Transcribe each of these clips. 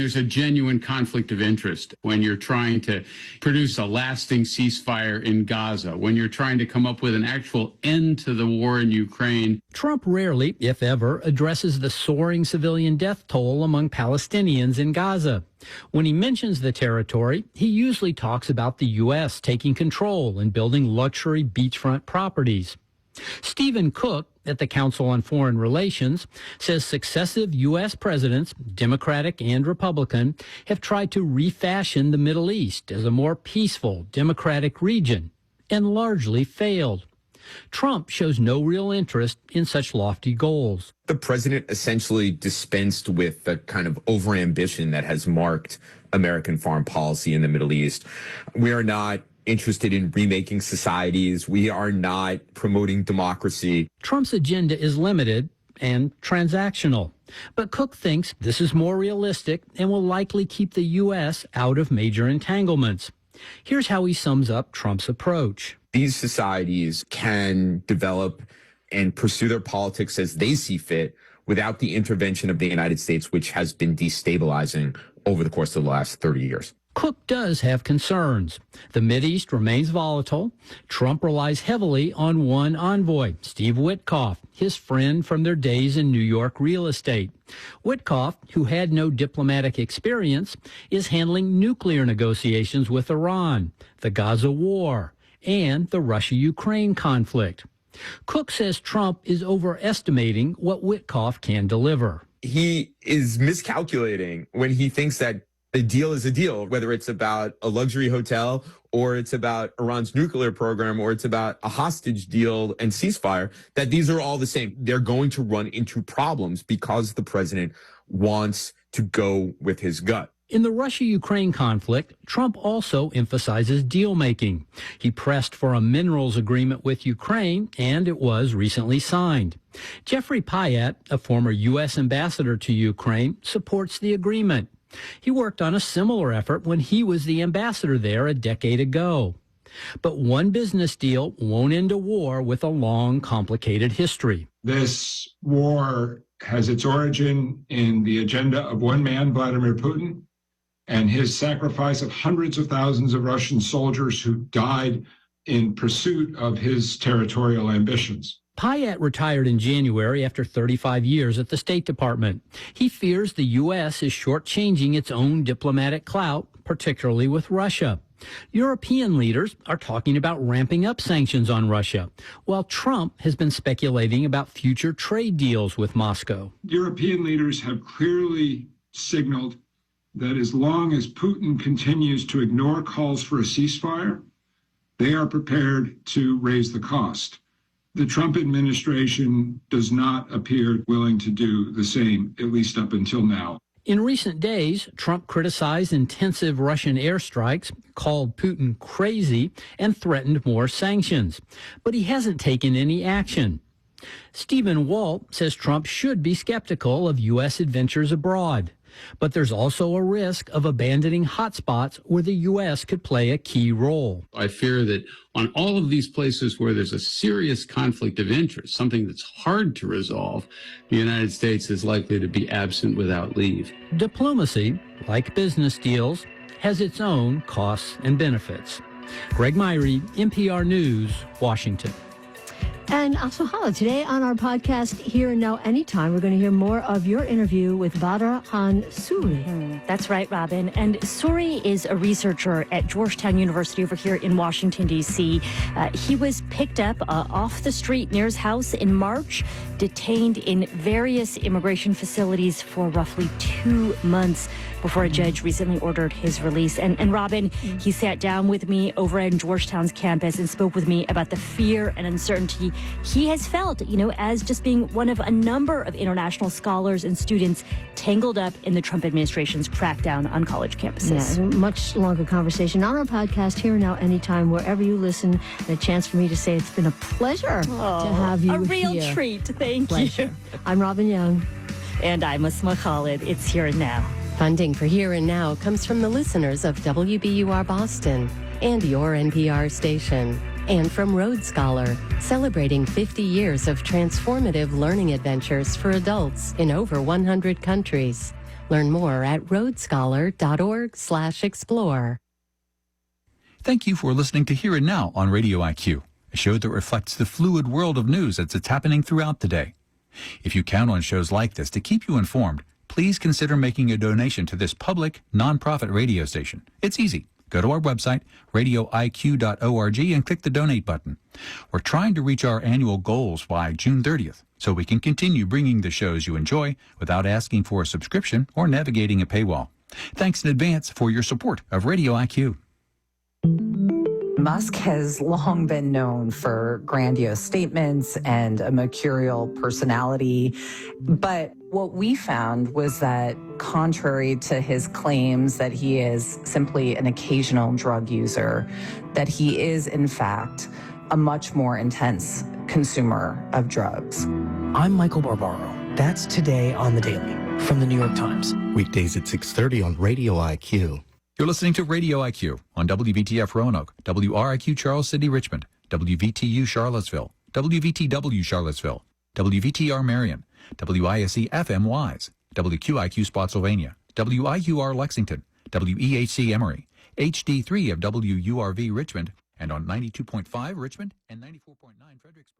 There's a genuine conflict of interest when you're trying to produce a lasting ceasefire in Gaza, when you're trying to come up with an actual end to the war in Ukraine. Trump rarely, if ever, addresses the soaring civilian death toll among Palestinians in Gaza. When he mentions the territory, he usually talks about the U.S. taking control and building luxury beachfront properties. Stephen Cook at the Council on Foreign Relations says successive U.S. presidents, Democratic and Republican, have tried to refashion the Middle East as a more peaceful, democratic region and largely failed. Trump shows no real interest in such lofty goals. The president essentially dispensed with the kind of overambition that has marked American foreign policy in the Middle East. We are not interested in remaking societies. We are not promoting democracy. Trump's agenda is limited and transactional. But Cook thinks this is more realistic and will likely keep the U.S. out of major entanglements. Here's how he sums up Trump's approach. These societies can develop and pursue their politics as they see fit without the intervention of the United States, which has been destabilizing over the course of the last 30 years. Cook does have concerns. The Mideast remains volatile. Trump relies heavily on one envoy, Steve Witkoff, his friend from their days in New York real estate. Witkoff, who had no diplomatic experience, is handling nuclear negotiations with Iran, the Gaza war, and the Russia-Ukraine conflict. Cook says Trump is overestimating what Witkoff can deliver. He is miscalculating when he thinks that a deal is a deal, whether it's about a luxury hotel or it's about Iran's nuclear program or it's about a hostage deal and ceasefire, that these are all the same. They're going to run into problems because the president wants to go with his gut. In the Russia-Ukraine conflict, Trump also emphasizes deal-making. He pressed for a minerals agreement with Ukraine, and it was recently signed. Jeffrey Pyatt, a former U.S. ambassador to Ukraine, supports the agreement. He worked on a similar effort when he was the ambassador there a decade ago. But one business deal won't end a war with a long, complicated history. This war has its origin in the agenda of one man, Vladimir Putin, and his sacrifice of hundreds of thousands of Russian soldiers who died in pursuit of his territorial ambitions. Pyatt retired in January after 35 years at the State Department. He fears the U.S. is shortchanging its own diplomatic clout, particularly with Russia. European leaders are talking about ramping up sanctions on Russia, while Trump has been speculating about future trade deals with Moscow. European leaders have clearly signaled that as long as Putin continues to ignore calls for a ceasefire, they are prepared to raise the cost. The Trump administration does not appear willing to do the same, at least up until now. In recent days, Trump criticized intensive Russian airstrikes, called Putin crazy, and threatened more sanctions. But he hasn't taken any action. Stephen Walt says Trump should be skeptical of U.S. adventures abroad. But there's also a risk of abandoning hotspots where the U.S. could play a key role. I fear that on all of these places where there's a serious conflict of interest, something that's hard to resolve, the United States is likely to be absent without leave. Diplomacy, like business deals, has its own costs and benefits. Greg Myrie, NPR News, Washington. And Asuhala, today on our podcast, Here and Now Anytime, we're going to hear more of your interview with Badr Khan Suri. That's right, Robin. And Suri is a researcher at Georgetown University over here in Washington, D.C. He was picked up off the street near his house in March, detained in various immigration facilities for roughly 2 months before a judge recently ordered his release. And Robin, he sat down with me over at Georgetown's campus and spoke with me about the fear and uncertainty he has felt, as just being one of a number of international scholars and students tangled up in the Trump administration's crackdown on college campuses. Yeah, much longer conversation on our podcast, Here and Now Anytime, wherever you listen. And a chance for me to say it's been a pleasure to have you here. A real treat. Thank you. I'm Robin Young. And I'm Asma Khalid. It's Here and Now. Funding for Here and Now comes from the listeners of WBUR Boston and your NPR station, and from Road Scholar, celebrating 50 years of transformative learning adventures for adults in over 100 countries. Learn more at roadscholar.org/explore. Thank you for listening to Here and Now on Radio IQ, a show that reflects the fluid world of news as it's happening throughout the day. If you count on shows like this to keep you informed, please consider making a donation to this public, nonprofit radio station. It's easy. Go to our website, radioiq.org, and click the donate button. We're trying to reach our annual goals by June 30th, so we can continue bringing the shows you enjoy without asking for a subscription or navigating a paywall. Thanks in advance for your support of Radio IQ. Musk has long been known for grandiose statements and a mercurial personality. But what we found was that contrary to his claims that he is simply an occasional drug user, that he is, in fact, a much more intense consumer of drugs. I'm Michael Barbaro. That's Today on the Daily from the New York Times. Weekdays at 6:30 on Radio IQ. You're listening to Radio IQ on WVTF Roanoke, WRIQ Charles City Richmond, WVTU Charlottesville, WVTW Charlottesville, WVTR Marion, WISC FM Wise, WQIQ Spotsylvania, WIUR Lexington, WEHC Emory, HD3 of WURV Richmond, and on 92.5 Richmond and 94.9 Fredericksburg.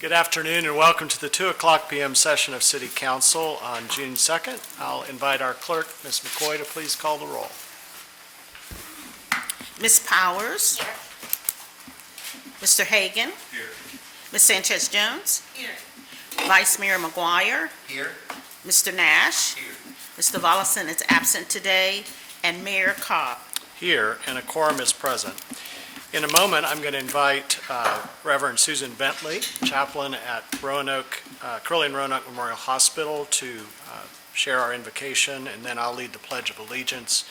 Good afternoon and welcome to the 2 o'clock p.m. session of City Council on June 2nd. I'll invite our clerk, Ms. McCoy, to please call the roll. Ms. Powers? Here. Mr. Hagan? Here. Ms. Sanchez-Jones? Here. Vice Mayor McGuire? Here. Mr. Nash? Here. Mr. Volleson is absent today, and Mayor Cobb. Here, and a quorum is present. In a moment, I'm going to invite Reverend Susan Bentley, chaplain at Roanoke, Curley and Roanoke Memorial Hospital, to share our invocation, and then I'll lead the Pledge of Allegiance.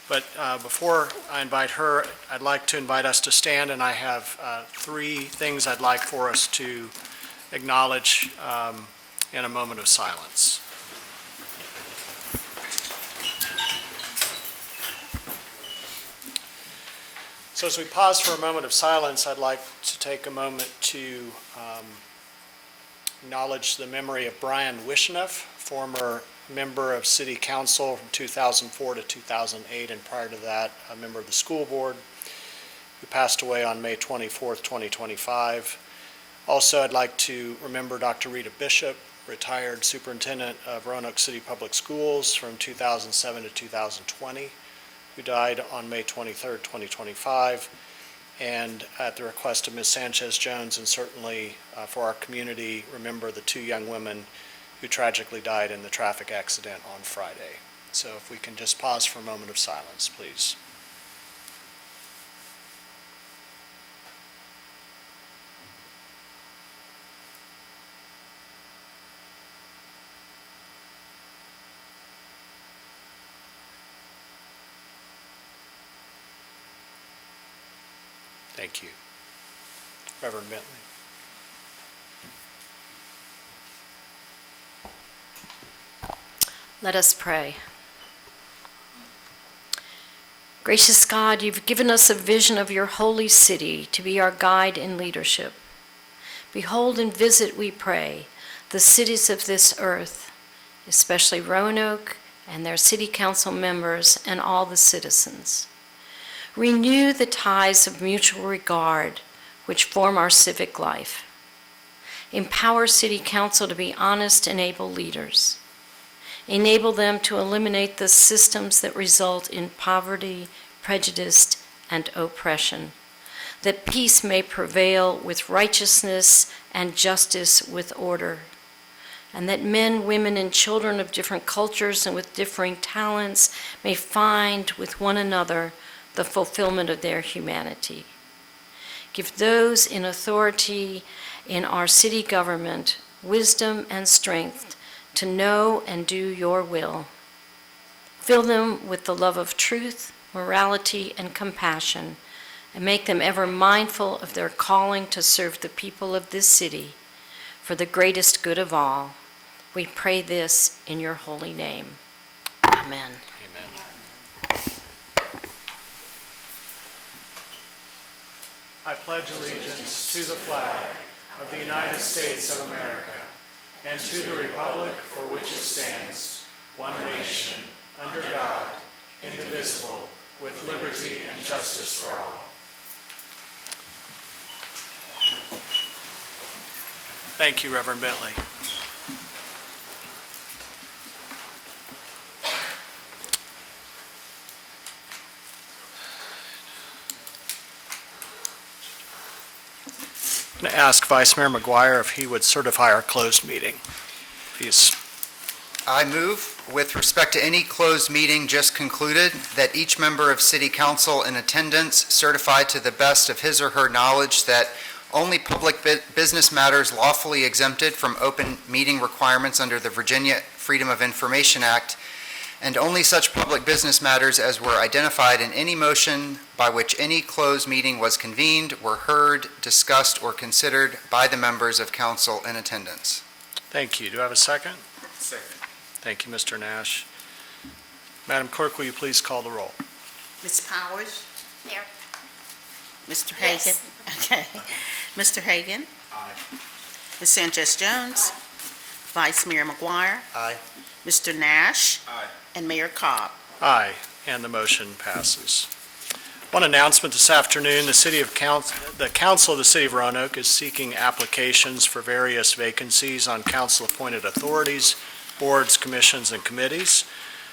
But before I invite her, I'd like to invite us to stand, and I have 3 things I'd like for us to acknowledge in a moment of silence. So as we pause for a moment of silence, I'd like to take a moment to acknowledge the memory of Brian Wishneff, former member of City Council from 2004 to 2008, and prior to that, a member of the school board, who passed away on May 24th, 2025. Also, I'd like to remember Dr. Rita Bishop, retired superintendent of Roanoke City Public Schools from 2007 to 2020. Who died on May 23rd, 2025, and at the request of Ms. Sanchez-Jones, and certainly for our community, remember the 2 young women who tragically died in the traffic accident on Friday. So if we can just pause for a moment of silence, please. Thank you. Reverend Bentley. Let us pray. Gracious God, you've given us a vision of your holy city to be our guide in leadership. Behold and visit, we pray, the cities of this earth, especially Roanoke and their city council members and all the citizens. Renew the ties of mutual regard which form our civic life. Empower City Council to be honest and able leaders. Enable them to eliminate the systems that result in poverty, prejudice, and oppression, that peace may prevail with righteousness and justice with order, and that men, women, and children of different cultures and with differing talents may find with one another the fulfillment of their humanity. Give those in authority in our city government wisdom and strength to know and do your will. Fill them with the love of truth, morality, and compassion, and make them ever mindful of their calling to serve the people of this city for the greatest good of all. We pray this in your holy name. Amen. I pledge allegiance to the flag of the United States of America and to the republic for which it stands, one nation, under God, indivisible, with liberty and justice for all. Thank you, Reverend Bentley. I'm going to ask Vice Mayor McGuire if he would certify our closed meeting. Please. I move, with respect to any closed meeting just concluded, that each member of City Council in attendance certify to the best of his or her knowledge that only public business matters lawfully exempted from open meeting requirements under the Virginia Freedom of Information Act, and only such public business matters as were identified in any motion by which any closed meeting was convened, were heard, discussed, or considered by the members of council in attendance. Thank you. Do I have a second? Second. Thank you, Mr. Nash. Madam Clerk, will you please call the roll? Ms. Powers? Here. Mr. Hagan? Yes. Okay. Mr. Hagan? Aye. Ms. Sanchez-Jones? Vice Mayor McGuire? Aye. Mr. Nash? Aye. And Mayor Cobb. Aye, and the motion passes. One announcement this afternoon, the Council of the City of Roanoke is seeking applications for various vacancies on council-appointed authorities, boards, commissions, and committees.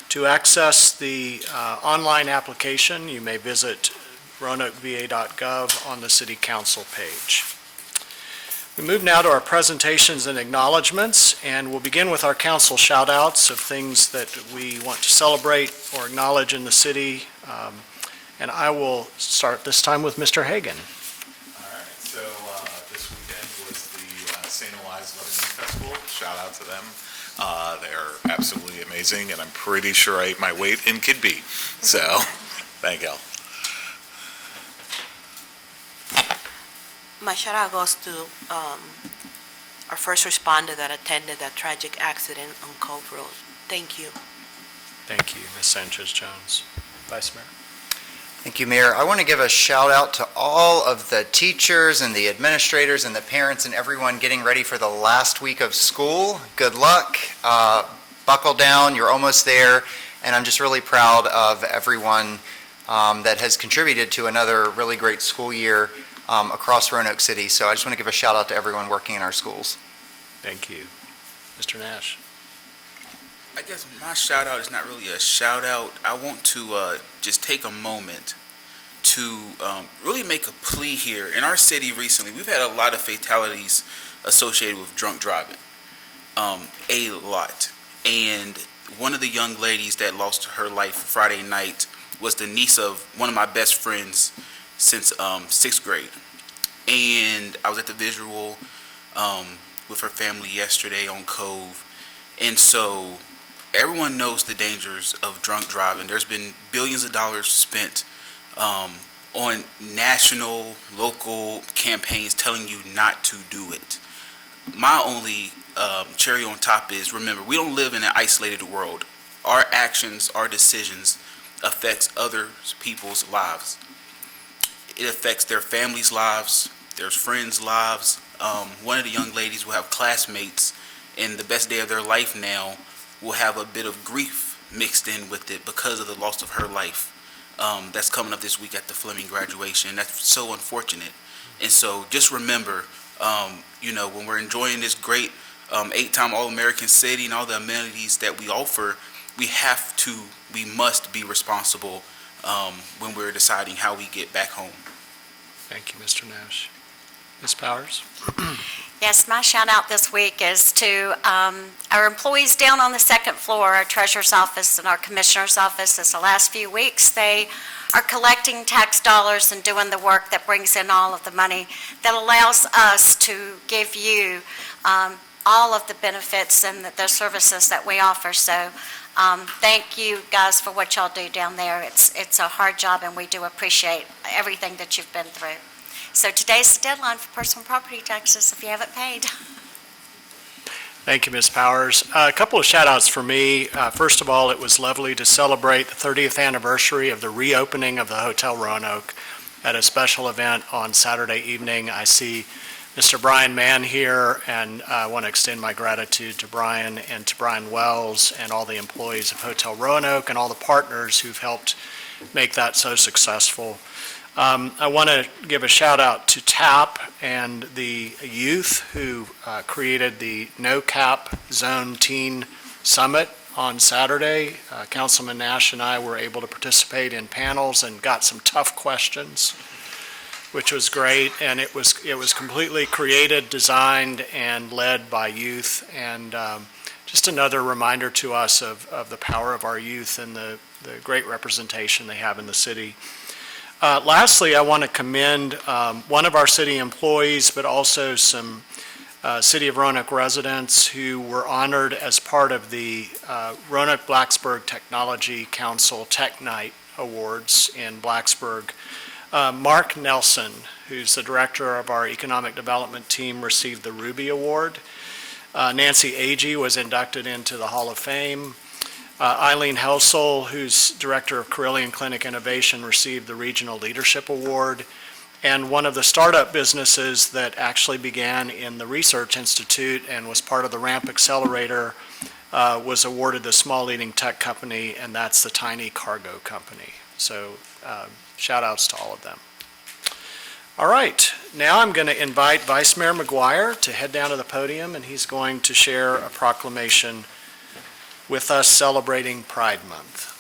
To access the online application, you may visit roanokeva.gov on the City Council page. We move now to our presentations and acknowledgments, and we'll begin with our council shout-outs of things that we want to celebrate or acknowledge in the city. And I will start this time with Mr. Hagan. All right, so this weekend was the St. Elias Lebanon Festival. Shout out to them. They're absolutely amazing, and I'm pretty sure I ate my weight in Kid B. So, thank you. My shout out goes to our first responder that attended that tragic accident on Cove Road. Thank you. Thank you, Ms. Sanchez-Jones. Vice Mayor. Thank you, Mayor. I want to give a shout out to all of the teachers and the administrators and the parents and everyone getting ready for the last week of school. Good luck. Buckle down. You're almost there. And I'm just really proud of everyone that has contributed to another really great school year across Roanoke City. So I just want to give a shout out to everyone working in our schools. Thank you. Mr. Nash. I guess my shout out is not really a shout out. I want to just take a moment to really make a plea here. In our city recently, we've had a lot of fatalities associated with drunk driving. A lot. And one of the young ladies that lost her life Friday night was the niece of one of my best friends since 6th grade. And I was at the visual with her family yesterday on Cove. And so everyone knows the dangers of drunk driving. There's been billions of dollars spent on national, local campaigns telling you not to do it. My only cherry on top is, remember, we don't live in an isolated world. Our actions, our decisions affects other people's lives. It affects their families' lives, their friends' lives. One of the young ladies will have classmates, and the best day of their life now will have a bit of grief mixed in with it because of the loss of her life. That's coming up this week at the Fleming graduation. That's so unfortunate. And so just remember, when we're enjoying this great 8-time All-American city and all the amenities that we offer, we must be responsible when we're deciding how we get back home. Thank you, Mr. Nash. Ms. Powers? Yes, my shout out this week is to our employees down on the second floor, our treasurer's office and our commissioner's office. This the last few weeks, they are collecting tax dollars and doing the work that brings in all of the money that allows us to give you all of the benefits and the services that we offer. So thank you guys for what y'all do down there. It's a hard job, and we do appreciate everything that you've been through. So today's the deadline for personal property taxes if you haven't paid. Thank you, Ms. Powers. A couple of shout-outs for me. First of all, it was lovely to celebrate the 30th anniversary of the reopening of the Hotel Roanoke at a special event on Saturday evening. I see Mr. Brian Mann here, and I want to extend my gratitude to Brian and to Brian Wells and all the employees of Hotel Roanoke and all the partners who've helped make that so successful. I want to give a shout out to TAP and the youth who created the No Cap Zone Teen Summit on Saturday. Councilman Nash and I were able to participate in panels and got some tough questions, which was great. And it was completely created, designed, and led by youth. And just another reminder to us of the power of our youth and the great representation they have in the city. Lastly, I want to commend one of our city employees, but also some City of Roanoke residents who were honored as part of the Roanoke-Blacksburg Technology Council Tech Night Awards in Blacksburg. Mark Nelson, who's the director of our economic development team, received the Ruby Award. Nancy Agee was inducted into the Hall of Fame. Eileen Helsel, who's Director of Carilion Clinic Innovation, received the Regional Leadership Award. And one of the startup businesses that actually began in the Research Institute and was part of the RAMP Accelerator was awarded the Small Leading Tech Company, and that's the Tiny Cargo Company. So shout outs to all of them. All right, now I'm going to invite Vice Mayor McGuire to head down to the podium, and he's going to share a proclamation with us celebrating Pride Month.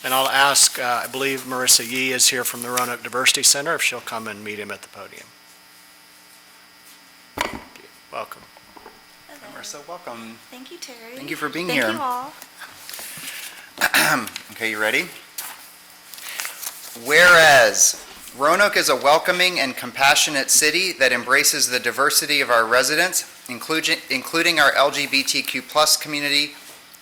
And I'll ask, I believe Marissa Yee is here from the Roanoke Diversity Center, if she'll come and meet him at the podium. Thank you. Welcome. Hello. Marissa, welcome. Thank you, Terry. Thank you for being here. Thank you all. Okay, you ready? Whereas Roanoke is a welcoming and compassionate city that embraces the diversity of our residents, including our LGBTQ+ community,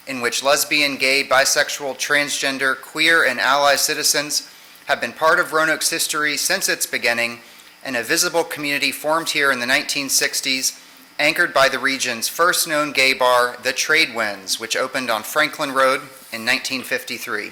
in which lesbian, gay, bisexual, transgender, queer, and ally citizens have been part of Roanoke's history since its beginning, and a visible community formed here in the 1960s, anchored by the region's first known gay bar, the Trade Winds, which opened on Franklin Road in 1953.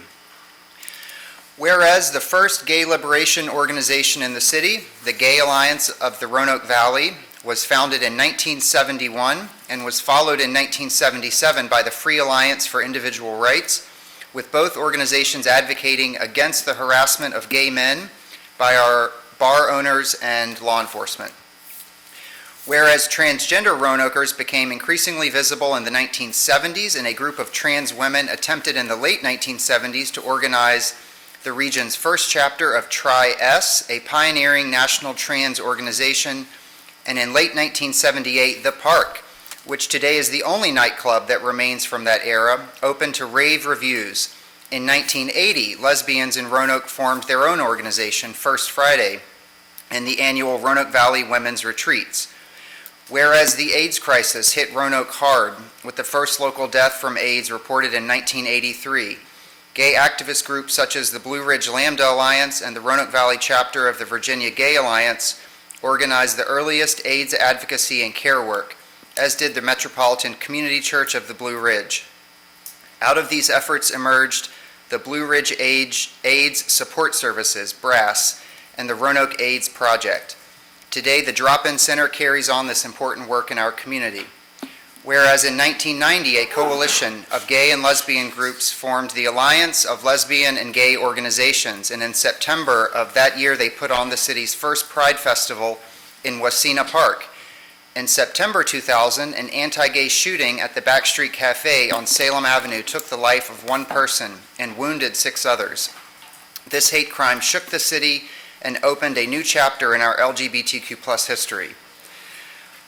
Whereas the first gay liberation organization in the city, the Gay Alliance of the Roanoke Valley, was founded in 1971 and was followed in 1977 by the Free Alliance for Individual Rights, with both organizations advocating against the harassment of gay men by our bar owners and law enforcement. Whereas transgender Roanokers became increasingly visible in the 1970s, and a group of trans women attempted in the late 1970s to organize the region's first chapter of Tri-S, a pioneering national trans organization, and in late 1978, The Park, which today is the only nightclub that remains from that era, opened to rave reviews. In 1980, lesbians in Roanoke formed their own organization, First Friday, and the annual Roanoke Valley Women's Retreats. Whereas the AIDS crisis hit Roanoke hard, with the first local death from AIDS reported in 1983, gay activist groups such as the Blue Ridge Lambda Alliance and the Roanoke Valley chapter of the Virginia Gay Alliance organized the earliest AIDS advocacy and care work, as did the Metropolitan Community Church of the Blue Ridge. Out of these efforts emerged the Blue Ridge AIDS Support Services, BRASS, and the Roanoke AIDS Project. Today, the Drop-In Center carries on this important work in our community. Whereas in 1990, a coalition of gay and lesbian groups formed the Alliance of Lesbian and Gay Organizations, and in September of that year, they put on the city's first Pride Festival in Wasena Park. In September 2000, an anti-gay shooting at the Backstreet Cafe on Salem Avenue took the life of one person and wounded 6 others. This hate crime shook the city and opened a new chapter in our LGBTQ+ history.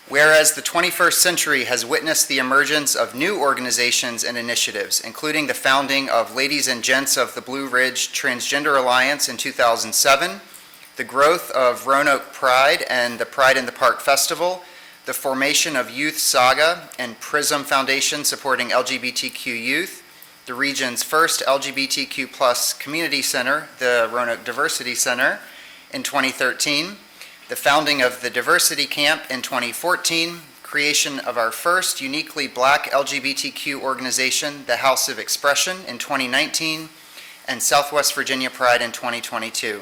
Whereas the 21st century has witnessed the emergence of new organizations and initiatives, including the founding of Ladies and Gents of the Blue Ridge Transgender Alliance in 2007, the growth of Roanoke Pride and the Pride in the Park Festival, the formation of Youth Saga and Prism Foundation supporting LGBTQ youth, the region's first LGBTQ plus community center, the Roanoke Diversity Center, in 2013, the founding of the Diversity Camp in 2014, creation of our first uniquely Black LGBTQ organization, the House of Expression, in 2019, and Southwest Virginia Pride in 2022.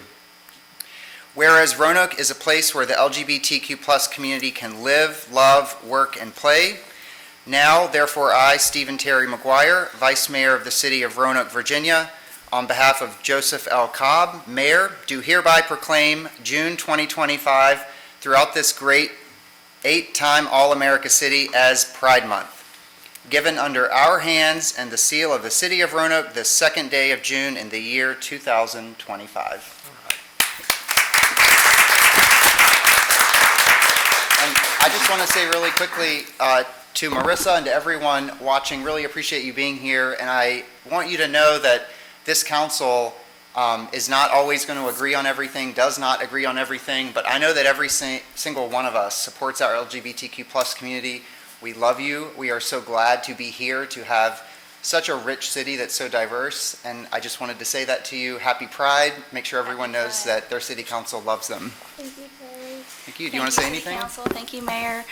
Whereas Roanoke is a place where the LGBTQ plus community can live, love, work, and play, now, therefore, I, Stephen Terry McGuire, Vice Mayor of the City of Roanoke, Virginia, on behalf of Joseph L. Cobb, Mayor, do hereby proclaim June 2025 throughout this great 8-time All-America City as Pride Month, given under our hands and the seal of the City of Roanoke this second day of June in the year 2025. I just want to say really quickly to Marissa and to everyone watching, really appreciate you being here, and I want you to know that this council is not always going to agree on everything, does not agree on everything, but I know that every single one of us supports our LGBTQ plus community. We love you. We are so glad to be here to have such a rich city that's so diverse, and I just wanted to say that to you. Happy Pride. Make sure everyone knows that their city council loves them. Thank you, Terry. Thank you. Do you want to say anything? Council. Thank you, Mayor.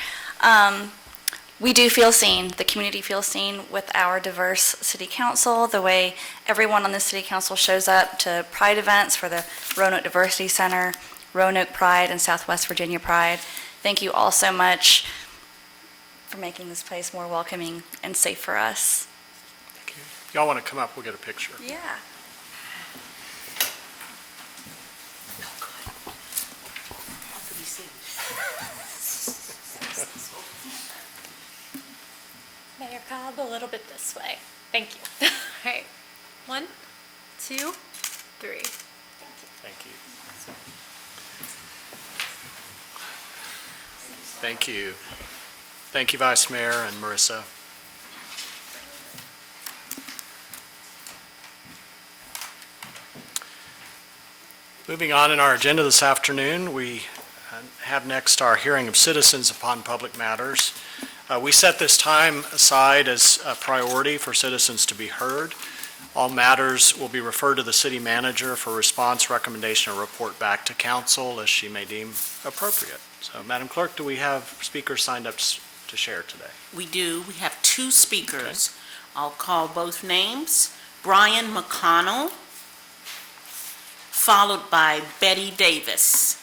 We do feel seen. The community feels seen with our diverse city council, the way everyone on the city council shows up to Pride events for the Roanoke Diversity Center, Roanoke Pride, and Southwest Virginia Pride. Thank you all so much for making this place more welcoming and safe for us. Thank you. Y'all want to come up? We'll get a picture. Yeah. Mayor Cobb, a little bit this way. Thank you. All right. 1, 2, 3. Thank you. Thank you. Thank you, Vice Mayor and Marissa. Moving on in our agenda this afternoon, we have next our hearing of citizens upon public matters. We set this time aside as a priority for citizens to be heard. All matters will be referred to the city manager for response, recommendation, or report back to council as she may deem appropriate. So, Madam Clerk, do we have speakers signed up to share today? We do. We have 2 speakers. Okay. I'll call both names. Brian McConnell, followed by Betty Davis.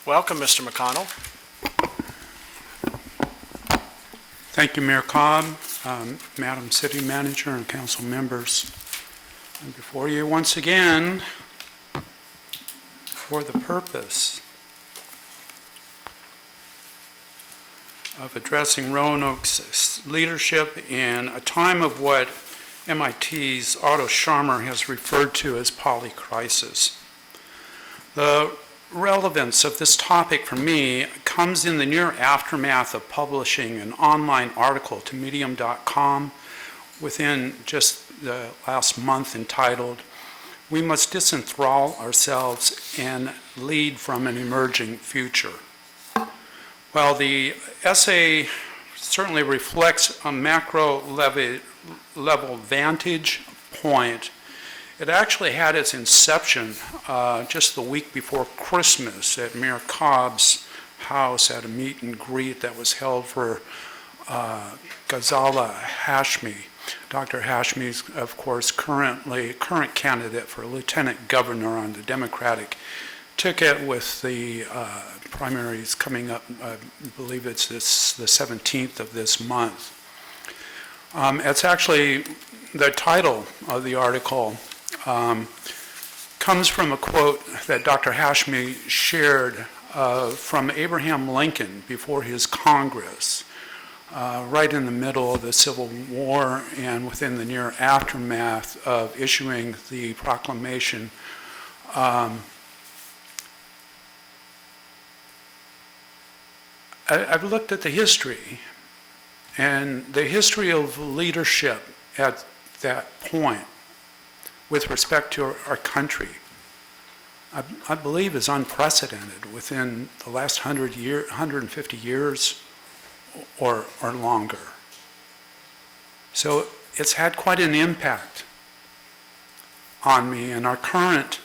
Welcome, Mr. McConnell. Thank you, Mayor Cobb, Madam City Manager, and council members. I'm before you once again for the purpose of addressing Roanoke's leadership in a time of what MIT's Otto Scharmer has referred to as polycrisis. The relevance of this topic for me comes in the near aftermath of publishing an online article to medium.com within just the last month entitled, "We Must Disenthrall Ourselves and Lead from an Emerging Future." While the essay certainly reflects a macro level vantage point, it actually had its inception just the week before Christmas at Mayor Cobb's house at a meet and greet that was held for Ghazala Hashmi. Dr. Hashmi is, of course, current candidate for lieutenant governor on the Democratic ticket with the primaries coming up, I believe it's the 17th of this month. It's actually, the title of the article comes from a quote that Dr. Hashmi shared from Abraham Lincoln before his Congress, right in the middle of the Civil War and within the near aftermath of issuing the proclamation. I've looked at the history, and the history of leadership at that point with respect to our country I believe is unprecedented within the last 150 years or longer. So it's had quite an impact on me in our current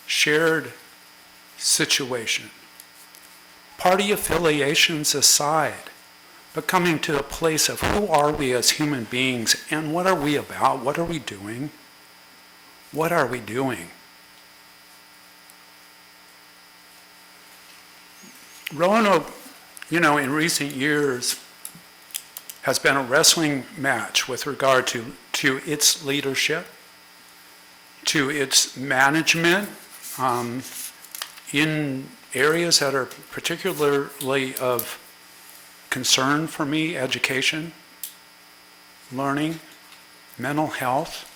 shared situation. Party affiliations aside, but coming to a place of who are we as human beings and what are we about? What are we doing? What are we doing? Roanoke, in recent years has been a wrestling match with regard to its leadership, to its management in areas that are particularly of concern for me: education, learning, mental health.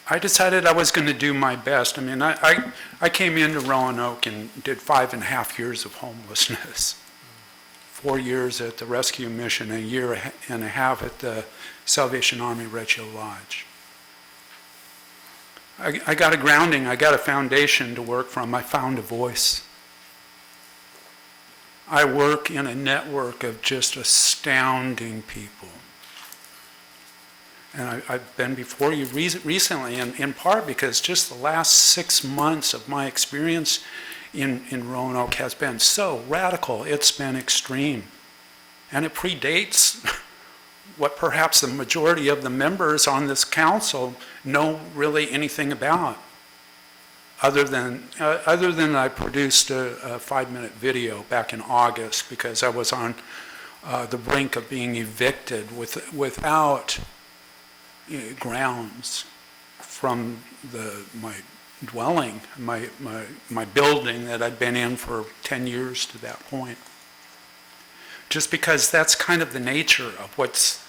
I decided I was going to do my best. I mean, I came into Roanoke and did 5.5 years of homelessness. 4 years at the rescue mission, a year and a half at the Salvation Army Reggio Lodge. I got a grounding, I got a foundation to work from. I found a voice. I work in a network of just astounding people. And I've been before you recently, in part because just the last 6 months of my experience in Roanoke has been so radical. It's been extreme. And it predates what perhaps the majority of the members on this council know really anything about, other than I produced a 5-minute video back in August because I was on the brink of being evicted without grounds from my dwelling, my building that I'd been in for 10 years to that point. Just because that's kind of the nature of what's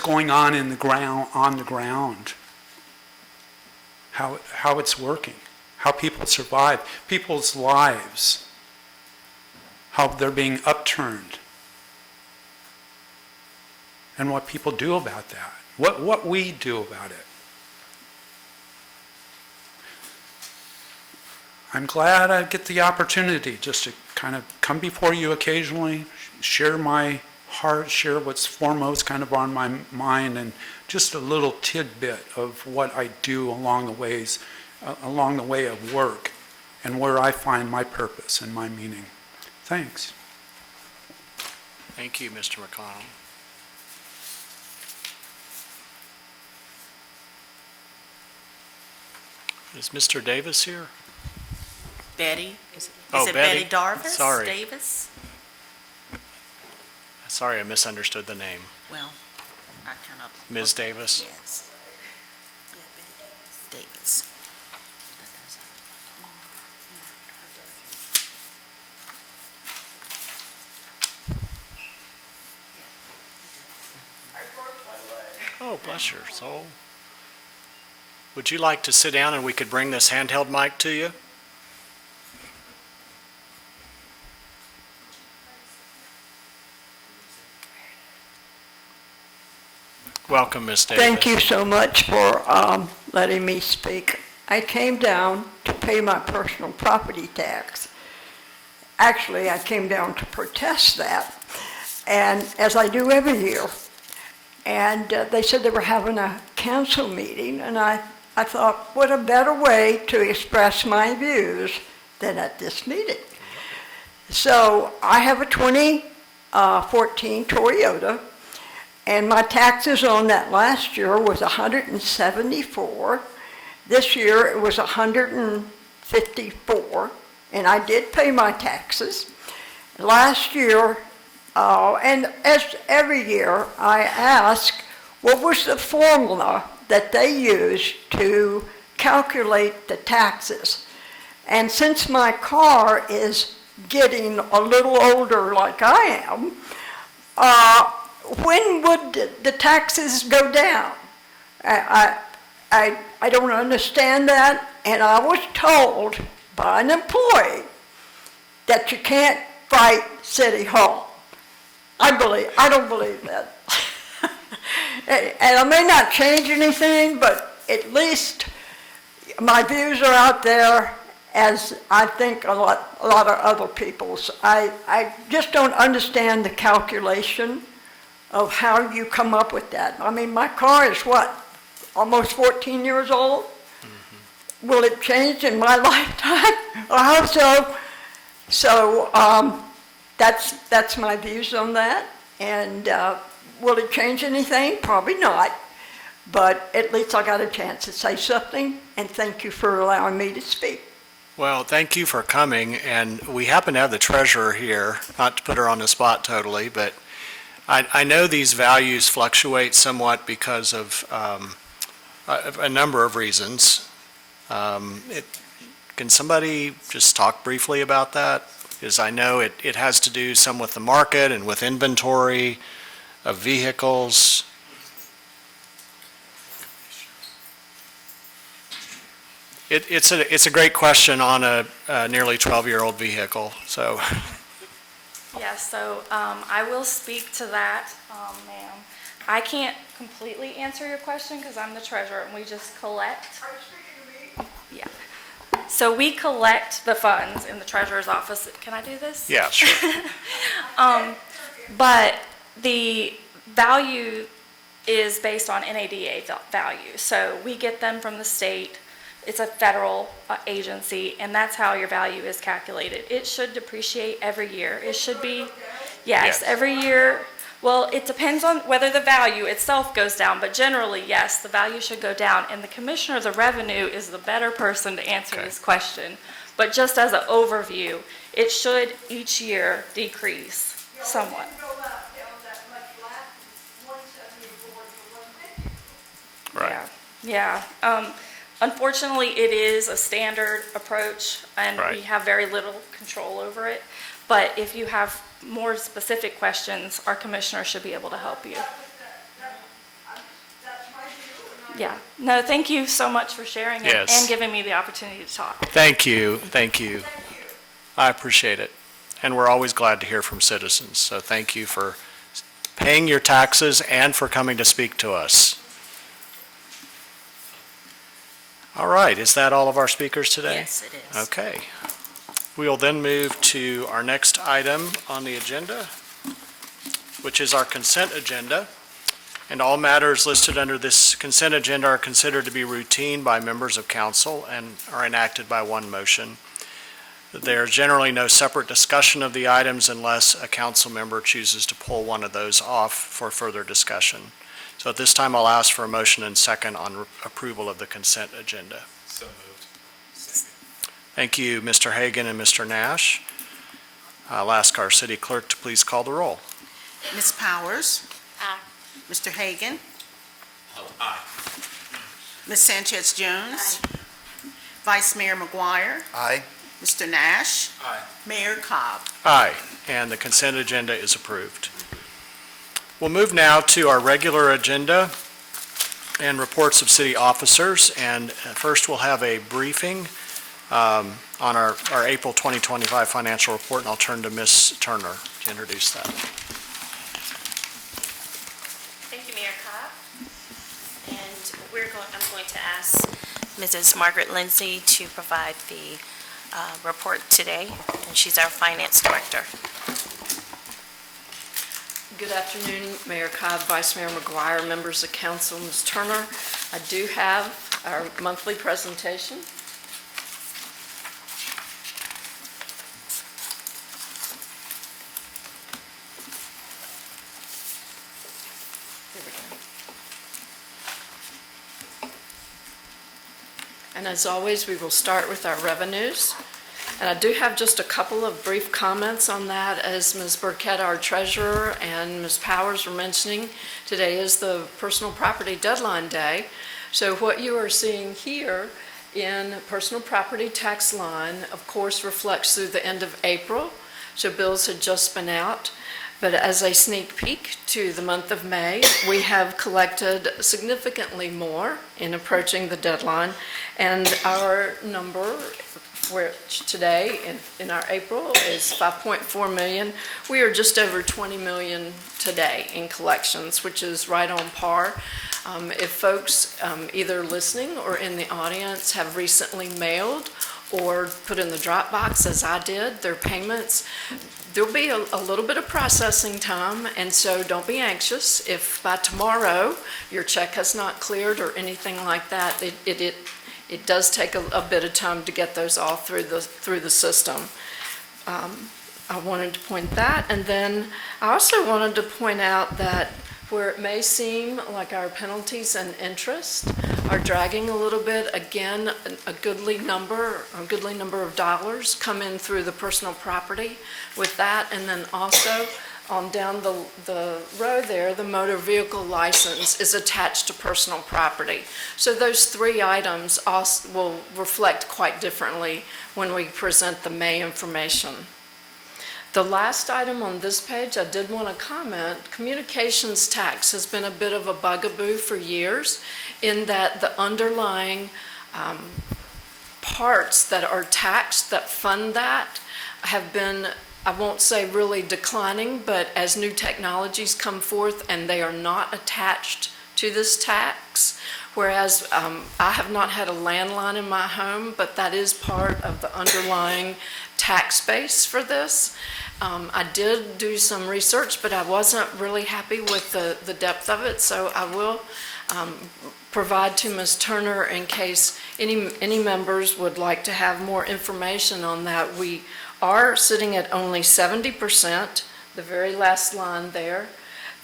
going on on the ground, how it's working, how people survive, people's lives, how they're being upturned, and what people do about that. What we do about it. I'm glad I get the opportunity just to kind of come before you occasionally, share my heart, share what's foremost kind of on my mind, and just a little tidbit of what I do along the way of work and where I find my purpose and my meaning. Thanks. Thank you, Mr. McConnell. Is Mr. Davis here? Betty? Is it Betty? Betty Darvis? Sorry. Davis? Sorry, I misunderstood the name. Well, I kind of... Ms. Davis? Yes. Yeah, Betty Davis. Oh, bless your soul. Would you like to sit down and we could bring this handheld mic to you? Welcome, Ms. Davis. Thank you so much for letting me speak. I came down to pay my personal property tax. Actually, I came down to protest that, and as I do every year. And they said they were having a council meeting, and I thought, what a better way to express my views than at this meeting. So I have a 2014 Toyota, and my taxes on that last year was $174. This year it was $154, and I did pay my taxes. Last year, and as every year, I ask, what was the formula that they used to calculate the taxes? And since my car is getting a little older like I am, when would the taxes go down? I don't understand that, and I was told by an employee that you can't fight City Hall. I don't believe that. And I may not change anything, but at least my views are out there, as I think a lot of other people's. I just don't understand the calculation of how you come up with that. I mean, my car is what, almost 14 years old? Will it change in my lifetime? I hope so. So that's my views on that. And will it change anything? Probably not. But at least I got a chance to say something, and thank you for allowing me to speak. Well, thank you for coming, and we happen to have the treasurer here, not to put her on the spot totally, but I know these values fluctuate somewhat because of a number of reasons. Can somebody just talk briefly about that? Because I know it has to do some with the market and with inventory of vehicles. It's a great question on a nearly 12-year-old vehicle, so. Yes, so I will speak to that, ma'am. I can't completely answer your question because I'm the treasurer and we just collect. Are you speaking to me? Yeah. So we collect the funds in the treasurer's office. Can I do this? Yeah, sure. But the value is based on NADA value. So we get them from the state. It's a federal agency, and that's how your value is calculated. It should depreciate every year. It should be, yes, every year. Well, it depends on whether the value itself goes down, but generally, yes, the value should go down. And the Commissioner of the Revenue is the better person to answer this question. But just as an overview, it should each year decrease somewhat. Right. Yeah. Unfortunately, it is a standard approach, and we have very little control over it. But if you have more specific questions, our commissioner should be able to help you. Yeah. No, thank you so much for sharing it and giving me the opportunity to talk. Thank you. Thank you. I appreciate it. And we're always glad to hear from citizens. So thank you for paying your taxes and for coming to speak to us. All right, is that all of our speakers today? Yes, it is. Okay. We will then move to our next item on the agenda, which is our consent agenda. And all matters listed under this consent agenda are considered to be routine by members of council and are enacted by one motion. There's generally no separate discussion of the items unless a council member chooses to pull one of those off for further discussion. So at this time, I'll ask for a motion and second on approval of the consent agenda. So moved. Thank you, Mr. Hagan and Mr. Nash. I'll ask our city clerk to please call the roll. Ms. Powers? Aye. Mr. Hagan? Aye. Ms. Sanchez Jones? Vice Mayor McGuire? Aye. Mr. Nash? Aye. Mayor Cobb? Aye, and the consent agenda is approved. We'll move now to our regular agenda and reports of city officers. And first, we'll have a briefing on our April 2025 financial report, and I'll turn to Ms. Turner to introduce that. Thank you, Mayor Cobb. And I'm going to ask Mrs. Margaret Lindsay to provide the report today, and she's our finance director. Good afternoon, Mayor Cobb, Vice Mayor McGuire, members of council, Ms. Turner. I do have our monthly presentation. Here we go. And as always, we will start with our revenues. And I do have just a couple of brief comments on that. As Ms. Burkett, our treasurer, and Ms. Powers were mentioning, today is the personal property deadline day. So what you are seeing here in personal property tax line, of course, reflects through the end of April. So bills had just been out. But as a sneak peek to the month of May, we have collected significantly more in approaching the deadline. And our number which today in our April is 5.4 million. We are just over 20 million today in collections, which is right on par. If folks either listening or in the audience have recently mailed or put in the Dropbox, as I did, their payments, there'll be a little bit of processing time, and so don't be anxious. If by tomorrow your check has not cleared or anything like that, it does take a bit of time to get those all through the system. I wanted to point that, and then I also wanted to point out that where it may seem like our penalties and interest are dragging a little bit, again, a goodly number of dollars come in through the personal property with that, and then also on down the row there, the motor vehicle license is attached to personal property. So those three items also will reflect quite differently when we present the May information. The last item on this page, I did want to comment, communications tax has been a bit of a bugaboo for years in that the underlying parts that are taxed that fund that have been, I won't say really declining, but as new technologies come forth and they are not attached to this tax, whereas I have not had a landline in my home, but that is part of the underlying tax base for this. I did do some research, but I wasn't really happy with the depth of it, so I will provide to Ms. Turner in case any members would like to have more information on that. We are sitting at only 70%, the very last line there,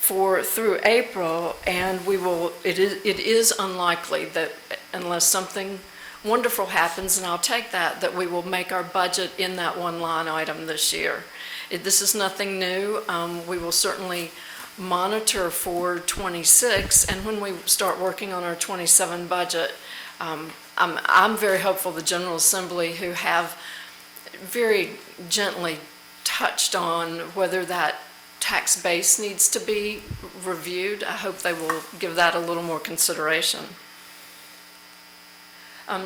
through April, and it is unlikely that unless something wonderful happens, and I'll take that we will make our budget in that one line item this year. This is nothing new. We will certainly monitor for 26, and when we start working on our 27 budget, I'm very hopeful the General Assembly, who have very gently touched on whether that tax base needs to be reviewed, I hope they will give that a little more consideration.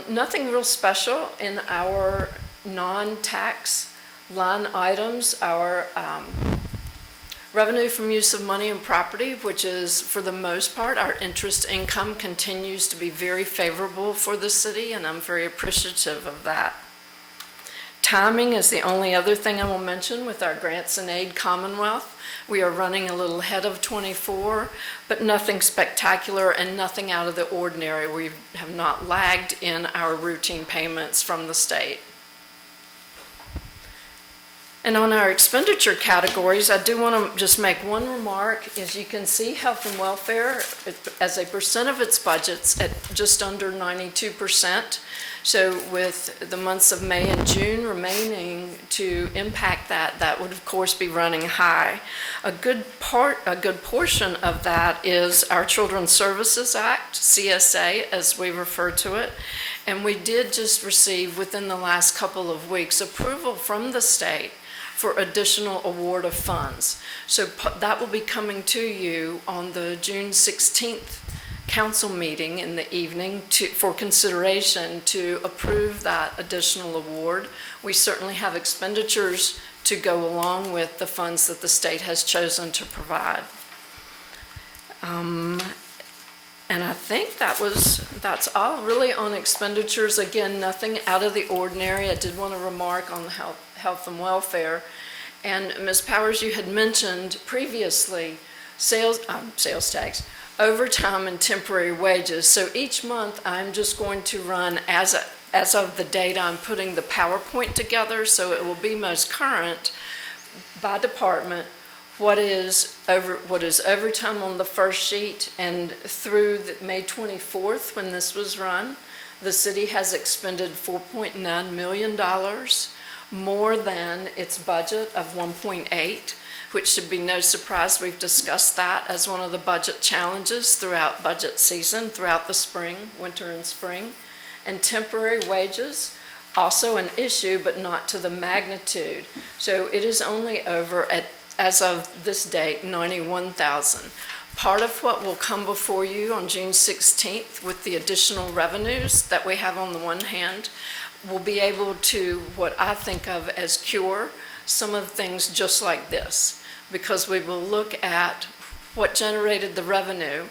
Nothing real special in our non-tax line items. Our revenue from use of money and property, which is for the most part our interest income, continues to be very favorable for the city, and I'm very appreciative of that. Timing is the only other thing I will mention with our grants and aid Commonwealth. We are running a little ahead of 24, but nothing spectacular and nothing out of the ordinary. We have not lagged in our routine payments from the state. And on our expenditure categories, I do want to just make one remark. As you can see, health and welfare, as a percent of its budget's at just under 92%. So with the months of May and June remaining to impact that would of course be running high. A good portion of that is our Children's Services Act, CSA, as we refer to it. And we did just receive within the last couple of weeks approval from the state for additional award of funds. So that will be coming to you on the June 16th council meeting in the evening for consideration to approve that additional award. We certainly have expenditures to go along with the funds that the state has chosen to provide. And I think that's all really on expenditures. Again, nothing out of the ordinary. I did want to remark on health and welfare. And Ms. Powers, you had mentioned previously sales tax, overtime, and temporary wages. So each month I'm just going to run as of the date I'm putting the PowerPoint together, so it will be most current by department. What is overtime on the first sheet, and through May 24th when this was run, the city has expended $4.9 million more than its budget of 1.8, which should be no surprise. We've discussed that as one of the budget challenges throughout budget season, throughout the spring, winter and spring. And temporary wages, also an issue, but not to the magnitude. So it is only over at, as of this date, 91,000. Part of what will come before you on June 16th with the additional revenues that we have on the one hand we'll be able to, what I think of as cure, some of the things just like this, because we will look at what generated the revenue,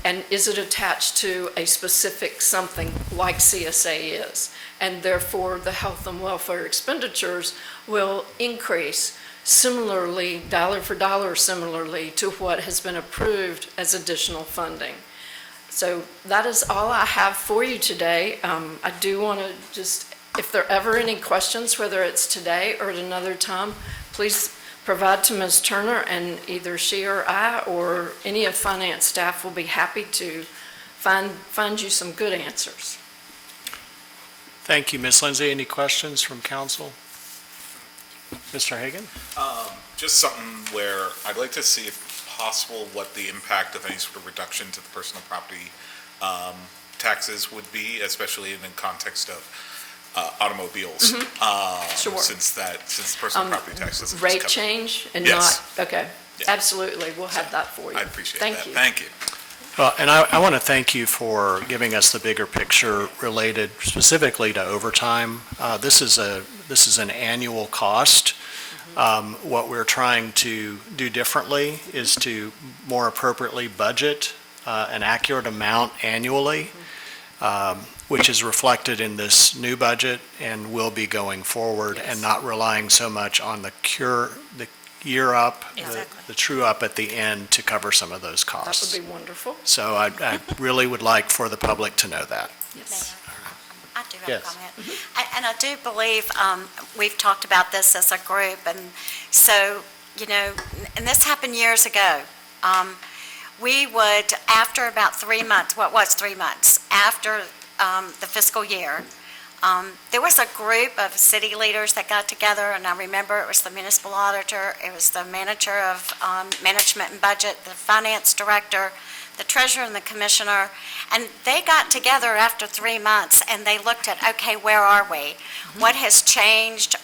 and is it attached to a specific something like CSA is? And therefore, the health and welfare expenditures will increase similarly, dollar for dollar similarly to what has been approved as additional funding. So that is all I have for you today. I do want to just, if there are ever any questions, whether it's today or at another time, please provide to Ms. Turner, and either she or I or any of finance staff will be happy to find you some good answers. Thank you, Ms. Lindsay. Any questions from council? Mr. Hagan? Just something where I'd like to see, if possible, what the impact of any sort of reduction to the personal property taxes would be, especially in the context of automobiles. Sure. Since personal property taxes rate change and yes. not, okay, Yeah. Absolutely, we'll have that for you. I appreciate Thank that. you. Thank you. Well, and I want to thank you for giving us the bigger picture related specifically to overtime. This is an annual cost. What we're trying to do differently is to more appropriately budget an accurate amount annually, which is reflected in this new budget and will be going forward, and not relying so much on the year up, the true up at the end to cover some of those costs. That would be wonderful. So I really would like for the public to know that. Yes. I do have Yes. a comment. And I do believe, we've talked about this as a group, and so, and this happened years ago. We would, after about 3 months, what was 3 months, after the fiscal year, there was a group of city leaders that got together, and I remember it was the municipal auditor, it was the manager of management and budget, the finance director, the treasurer and the commissioner, and they got together after 3 months and they looked at, okay, where are we? What has changed?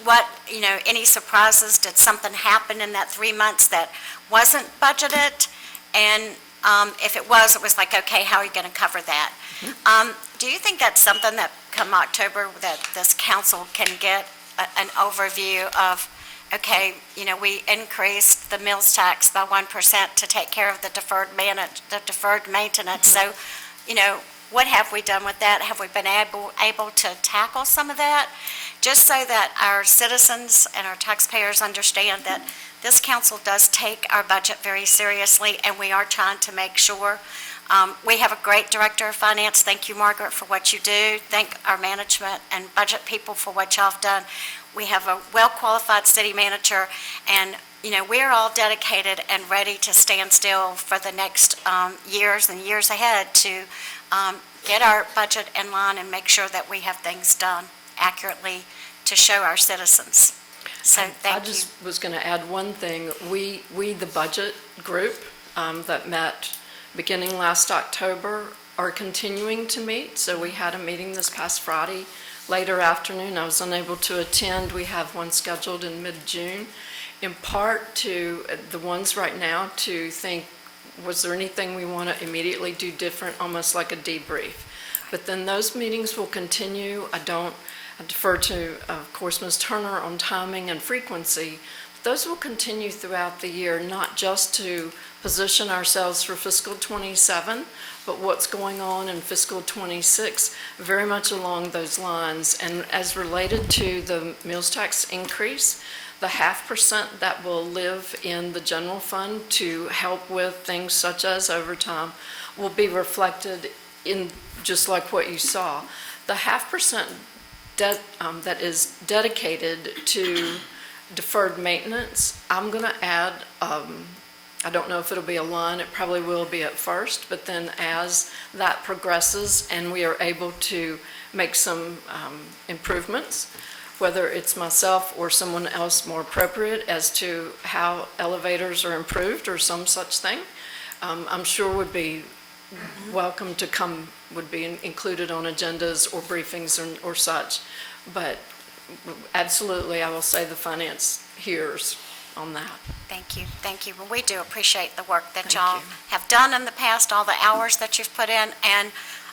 Any surprises? Did something happen in that 3 months that wasn't budgeted? And if it was like, okay, how are you going to cover that? Do you think that's something that come October that this council can get an overview of, okay, we increased the mills tax by 1% to take care of the deferred maintenance. So, what have we done with that? Have we been able to tackle some of that? Just so that our citizens and our taxpayers understand that this council does take our budget very seriously, and we are trying to make sure. We have a great director of finance. Thank you, Margaret, for what you do. Thank our management and budget people for what y'all have done. We have a well-qualified city manager, and, we're all dedicated and ready to stand still for the next years and years ahead to get our budget in line and make sure that we have things done accurately to show our citizens. So thank you. I just was going to add one thing. We the budget group that met beginning last October are continuing to meet. So we had a meeting this past Friday, later afternoon. I was unable to attend. We have one scheduled in mid-June, in part to the ones right now to think, was there anything we want to immediately do different, almost like a debrief. But then those meetings will continue. I defer to, of course, Ms. Turner on timing and frequency. Those will continue throughout the year, not just to position ourselves for fiscal 27, but what's going on in fiscal 26, very much along those lines. And as related to the meals tax increase, the 0.5% that will live in the general fund to help with things such as overtime will be reflected in just like what you saw. The 0.5% that is dedicated to deferred maintenance, I'm going to add, I don't know if it'll be a line, it probably will be at first, but then as that progresses and we are able to make some improvements, whether it's myself or someone else more appropriate as to how elevators are improved or some such thing, I'm sure would be welcome to come, would be included on agendas or briefings or such. But absolutely, I will say the finance hears on that. Thank you. Well, we do appreciate the work that y'all have done in the past, all the hours that you've put in, and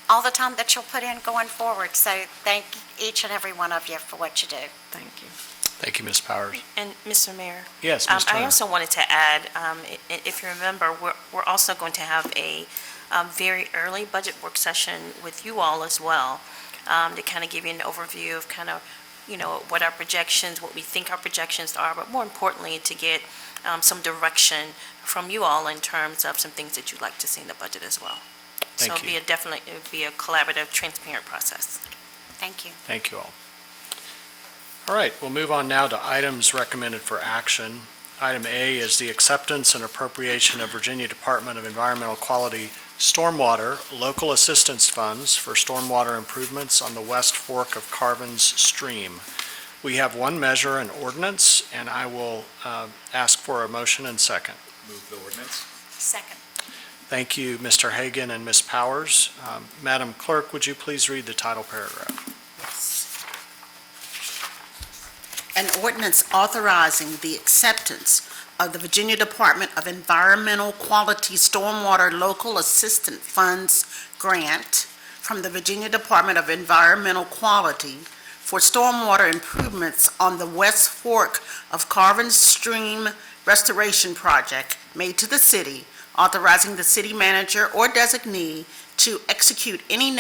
all the time that you'll put in going forward. So thank each and every one of you for what you do. Thank you. Thank you, Ms. Powers. And Mr. Mayor? Yes, Ms. Turner. I also wanted to add, if you remember, we're also going to have a very early budget work session with you all as well, to kind of give you an overview of kind of, what our projections, what we think our projections are, but more importantly, to get some direction from you all in terms of some things that you'd like to see in the budget as well. So Thank you. it would be a collaborative, transparent process. Thank you. Thank you all. All right, we'll move on now to items recommended for action. Item A is the acceptance and appropriation of Virginia Department of Environmental Quality Stormwater Local Assistance Funds for stormwater improvements on the West Fork of Carvin's Stream. We have one measure and ordinance, and I will ask for a motion and second. Move the ordinance. Second. Thank you, Mr. Hagan and Ms. Powers. Madam Clerk, would you please read the title paragraph? An ordinance authorizing the acceptance of the Virginia Department of Environmental Quality Stormwater Local Assistance Funds grant from the Virginia Department of Environmental Quality for stormwater improvements on the West Fork of Carvin's Stream Restoration Project made to the city, authorizing the city manager or designee to execute any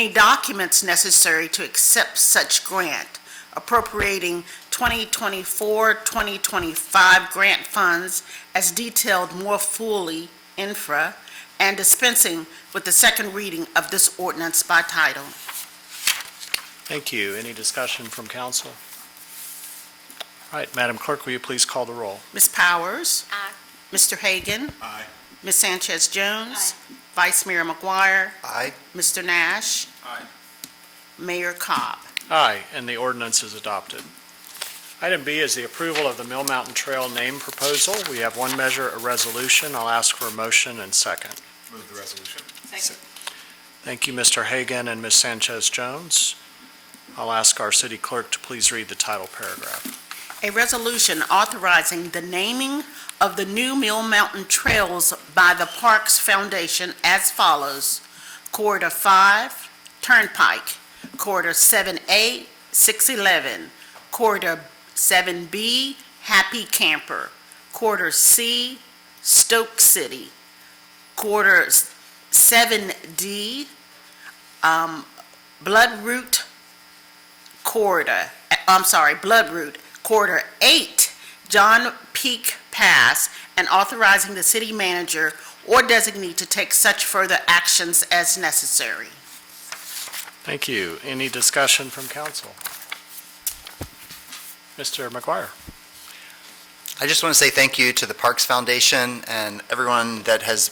documents necessary to accept such grant, appropriating 2024-2025 grant funds as detailed more fully infra, and dispensing with the second reading of this ordinance by title. Thank you. Any discussion from council? All right, Madam Clerk, will you please call the roll? Ms. Powers? Aye. Mr. Hagan? Aye. Ms. Sanchez Jones? Vice Mayor McGuire? Aye. Mr. Nash? Aye. Mayor Cobb? Aye, and the ordinance is adopted. Item B is the approval of the Mill Mountain Trail name proposal. We have one measure, a resolution. I'll ask for a motion and second. Move the resolution. Second. Thank you, Mr. Hagan and Ms. Sanchez Jones. I'll ask our city clerk to please read the title paragraph. A resolution authorizing the naming of the new Mill Mountain Trails by the Parks Foundation as follows: Corridor 5, Turnpike; Corridor 7A, 611; Corridor 7B, Happy Camper; Corridor C, Stoke City; Corridor 7D, Bloodroot Corridor, Bloodroot; Corridor 8, John Peak Pass, and authorizing the city manager or designee to take such further actions as necessary. Thank you. Any discussion from council? Mr. McGuire. I just want to say thank you to the Parks Foundation and everyone that has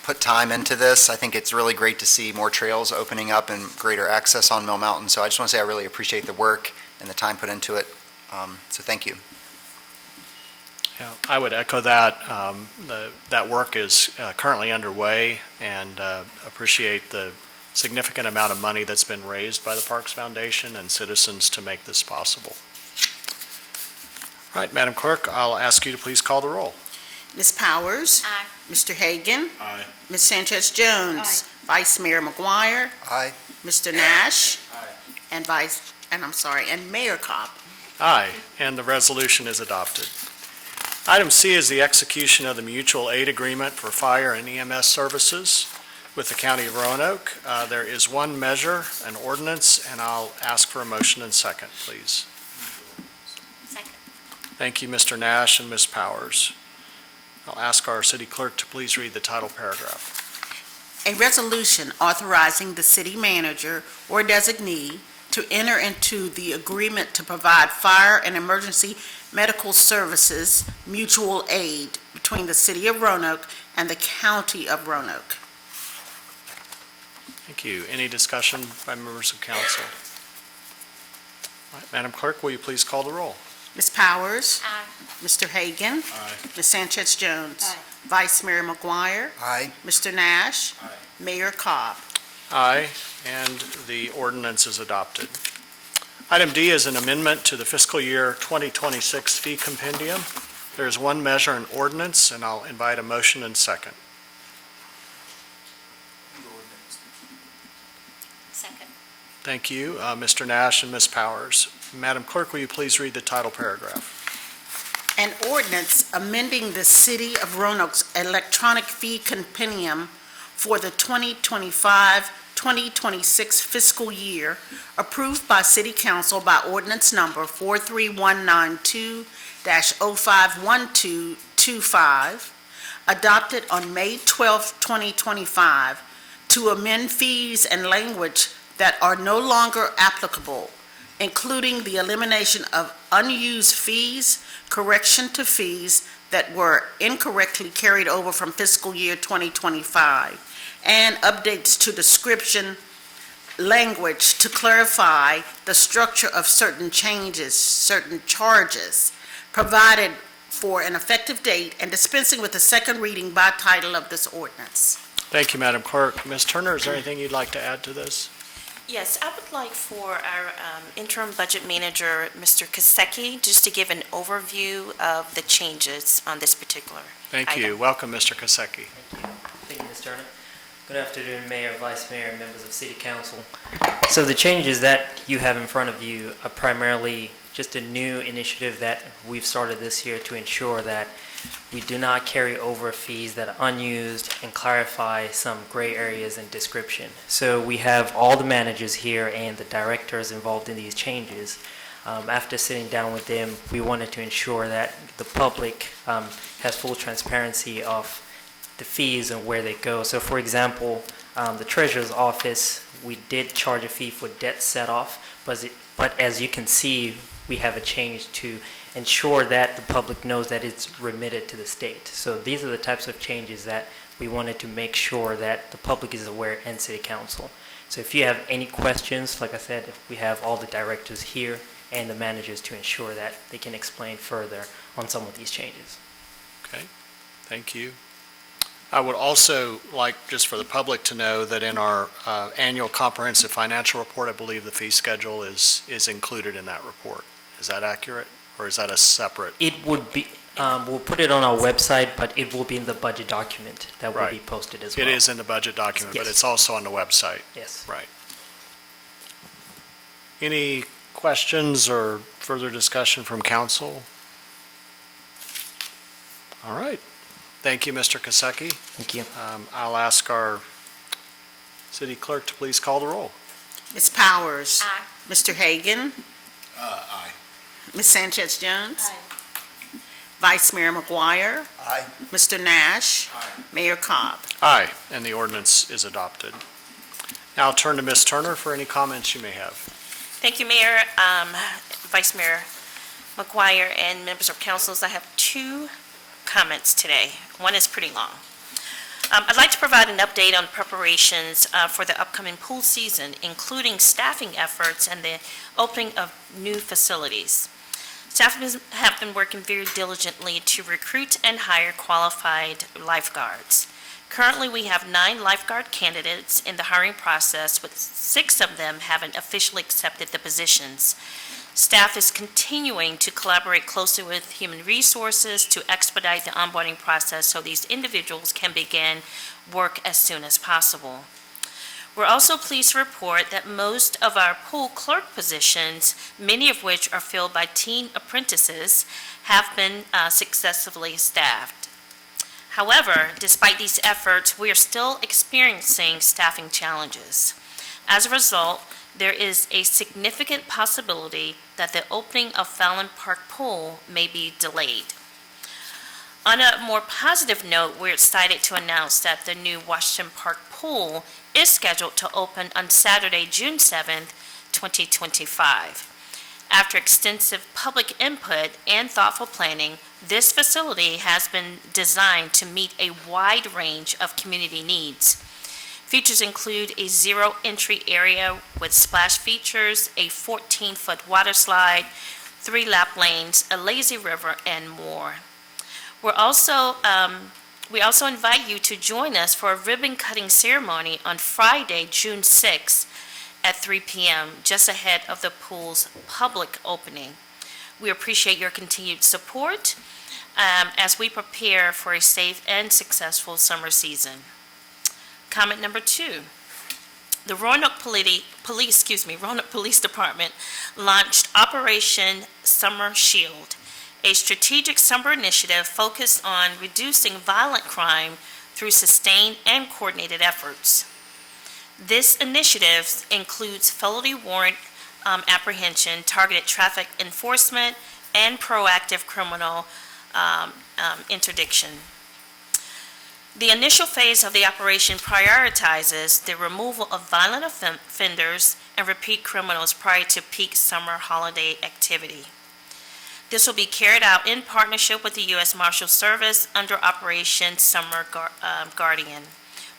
put time into this. I think it's really great to see more trails opening up and greater access on Mill Mountain. So I just want to say I really appreciate the work and the time put into it. So thank you. Yeah, I would echo that. That work is currently underway, and appreciate the significant amount of money that's been raised by the Parks Foundation and citizens to make this possible. All right, Madam Clerk, I'll ask you to please call the roll. Ms. Powers? Aye. Mr. Hagan? Aye. Ms. Sanchez Jones? Vice Mayor McGuire? Aye. Mr. Nash? Aye. And Mayor Cobb? Aye, and the resolution is adopted. Item C is the execution of the mutual aid agreement for fire and EMS services with the County of Roanoke. There is one measure, an ordinance, and I'll ask for a motion and second, please. Second. Thank you, Mr. Nash and Ms. Powers. I'll ask our city clerk to please read the title paragraph. A resolution authorizing the city manager or designee to enter into the agreement to provide fire and emergency medical services mutual aid between the city of Roanoke and the county of Roanoke. Thank you. Any discussion by members of council? All right, Madam Clerk, will you please call the roll? Ms. Powers? Aye. Mr. Hagan? Aye. Ms. Sanchez Jones? Aye. Vice Mayor McGuire? Aye. Mr. Nash? Aye. Mayor Cobb? Aye, and the ordinance is adopted. Item D is an amendment to the fiscal year 2026 fee compendium. There is one measure and ordinance, and I'll invite a motion and second. Thank you, Mr. Nash and Ms. Powers. Madam Clerk, will you please read the title paragraph? An ordinance amending the City of Roanoke's electronic fee compendium for the 2025-2026 fiscal year, approved by City Council by ordinance number 43192-051225, adopted on May 12, 2025, to amend fees and language that are no longer applicable, including the elimination of unused fees, correction to fees that were incorrectly carried over from fiscal year 2025, and updates to description language to clarify the structure of certain charges, provided for an effective date, and dispensing with the second reading by title of this ordinance. Thank you, Madam Clerk. Ms. Turner, is there anything you'd like to add to this? Yes, I would like for our interim budget manager, Mr. Kasecki, just to give an overview of the changes on this particular Thank you. item. Welcome, Mr. Kasecki. Thank you, Ms. Turner. Good afternoon, Mayor, Vice Mayor, and members of City Council. So the changes that you have in front of you are primarily just a new initiative that we've started this year to ensure that we do not carry over fees that are unused and clarify some gray areas in description. So we have all the managers here and the directors involved in these changes. After sitting down with them, we wanted to ensure that the public has full transparency of the fees and where they go. So for example, the treasurer's office, we did charge a fee for debt set-off, but as you can see, we have a change to ensure that the public knows that it's remitted to the state. So these are the types of changes that we wanted to make sure that the public is aware and City Council. So if you have any questions, like I said, we have all the directors here and the managers to ensure that they can explain further on some of these changes. Okay, thank you. I would also like, just for the public to know, that in our annual comprehensive financial report, I believe the fee schedule is included in that report. Is that accurate, or is that a separate? It would be, we'll put it on our website, but it will be in the budget document that will be Right. posted as well. It is in the budget document, but Yes. it's also on the website. Yes. Right. Any questions or further discussion from council? All right. Thank you, Mr. Kasecki. Thank you. I'll ask our city clerk to please call the roll. Ms. Powers? Aye. Mr. Hagan? Aye. Ms. Sanchez Jones? Aye. Vice Mayor McGuire? Aye. Mr. Nash? Aye. Mayor Cobb? Aye, and the ordinance is adopted. Now I'll turn to Ms. Turner for any comments you may have. Thank you, Mayor, Vice Mayor McGuire, and members of councils. I have two comments today. One is pretty long. I'd like to provide an update on preparations for the upcoming pool season, including staffing efforts and the opening of new facilities. Staff have been working very diligently to recruit and hire qualified lifeguards. Currently, we have 9 lifeguard candidates in the hiring process, with 6 of them having officially accepted the positions. Staff is continuing to collaborate closely with Human Resources to expedite the onboarding process so these individuals can begin work as soon as possible. We're also pleased to report that most of our pool clerk positions, many of which are filled by teen apprentices, have been successfully staffed. However, despite these efforts, we are still experiencing staffing challenges. As a result, there is a significant possibility that the opening of Fallon Park Pool may be delayed. On a more positive note, we're excited to announce that the new Washington Park Pool is scheduled to open on Saturday, June 7th, 2025. After extensive public input and thoughtful planning, this facility has been designed to meet a wide range of community needs. Features include a zero-entry area with splash features, a 14-foot water slide, 3 lap lanes, a lazy river, and more. We also invite you to join us for a ribbon-cutting ceremony on Friday, June 6th at 3 p.m., just ahead of the pool's public opening. We appreciate your continued support as we prepare for a safe and successful summer season. Comment number 2. the Roanoke Police Department launched Operation Summer Shield, a strategic summer initiative focused on reducing violent crime through sustained and coordinated efforts. This initiative includes felony warrant apprehension, targeted traffic enforcement, and proactive criminal interdiction. The initial phase of the operation prioritizes the removal of violent offenders and repeat criminals prior to peak summer holiday activity. This will be carried out in partnership with the U.S. Marshals Service under Operation Summer Guardian,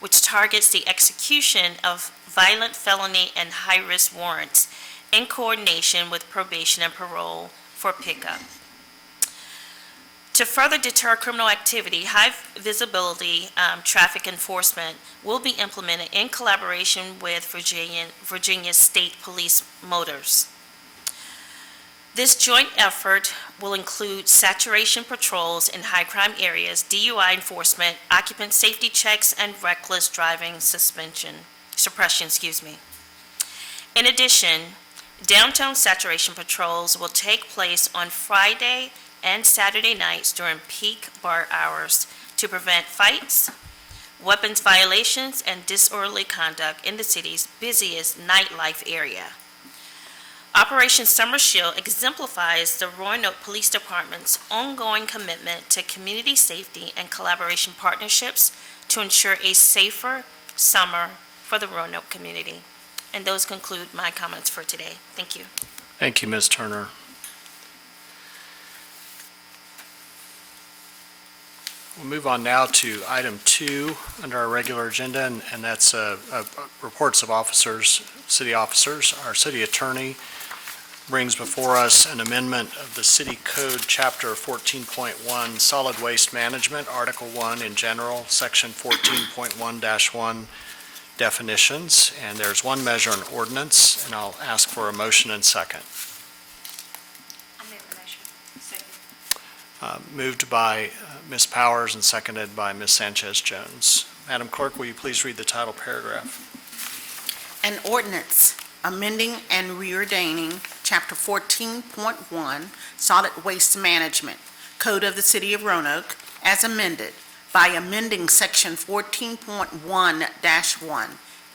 which targets the execution of violent felony and high-risk warrants in coordination with probation and parole for pickup. To further deter criminal activity, high-visibility traffic enforcement will be implemented in collaboration with Virginia State Police Motors. This joint effort will include saturation patrols in high-crime areas, DUI enforcement, occupant safety checks, and reckless driving suppression. In addition, downtown saturation patrols will take place on Friday and Saturday nights during peak bar hours to prevent fights, weapons violations, and disorderly conduct in the city's busiest nightlife area. Operation Summer Shield exemplifies the Roanoke Police Department's ongoing commitment to community safety and collaboration partnerships to ensure a safer summer for the Roanoke community. And those conclude my comments for today. Thank you. Thank you, Ms. Turner. We'll move on now to item 2 under our regular agenda, and that's reports of officers, city officers. Our city attorney brings before us an amendment of the City Code, Chapter 14.1, Solid Waste Management, Article 1 in general, Section 14.1-1, definitions. And there's one measure and ordinance, and I'll ask for a motion and second. Moved by Ms. Powers and seconded by Ms. Sanchez-Jones. Madam Clerk, will you please read the title paragraph? An ordinance amending and reordaining Chapter 14.1 Solid Waste Management, Code of the City of Roanoke, as amended by amending Section 14.1-1,